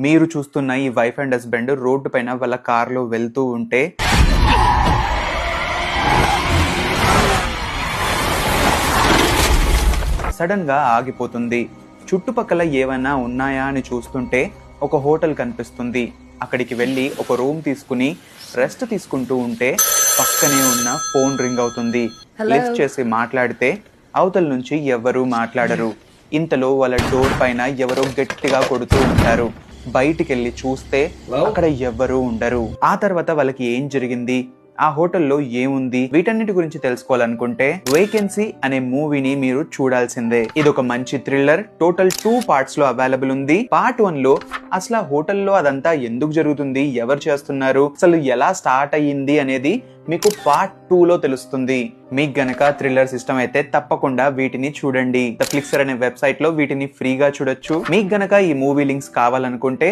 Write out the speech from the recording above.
మీరు చూస్తున్న ఈ వైఫ్ అండ్ హస్బెండ్ రోడ్డు పైన వాళ్ళ కార్లో వెళ్తూ ఉంటే సడన్ గా ఆగిపోతుంది. చుట్టుపక్కల ఏమైనా ఉన్నాయా అని చూస్తుంటే ఒక హోటల్ కనిపిస్తుంది. అక్కడికి వెళ్ళి ఒక రూమ్ తీసుకుని రెస్ట్ తీసుకుంటూ ఉంటే పక్కనే ఉన్న ఫోన్ రింగ్ అవుతుంది. లిఫ్ట్ చేసి మాట్లాడితే అవతల నుంచి ఎవరు మాట్లాడరు. ఇంతలో వాళ్ళ డోర్ పైన ఎవరో గట్టిగా కొడుతూ ఉంటారు. బయటికి వెళ్ళి చూస్తే అక్కడ ఎవ్వరూ ఉండరు. ఆ తర్వాత వాళ్ళకి ఏం జరిగింది, ఆ హోటల్లో ఏముంది, వీటన్నిటి గురించి తెలుసుకోవాలనుకుంటే వేకెన్సీ అనే మూవీని మీరు చూడాల్సిందే. ఇది ఒక మంచి థ్రిల్లర్. టోటల్ 2 పార్ట్స్ లో అవైలబుల్ ఉంది. పార్ట్ 1 లో అసలు ఆ హోటల్లో అదంతా ఎందుకు జరుగుతుంది, ఎవరు చేస్తున్నారు, అసలు ఎలా స్టార్ట్ అయ్యింది అనేది మీకు పార్ట్ 2 లో తెలుస్తుంది. మీకు గనక థ్రిల్లర్ సిస్టమ్ అయితే తప్పకుండా వీటిని చూడండి. ద ఫ్లిక్సర్ అనే వెబ్సైట్ లో వీటిని ఫ్రీగా చూడొచ్చు. మీకు గనక ఈ మూవీ లింక్స్ కావాలనుకుంటే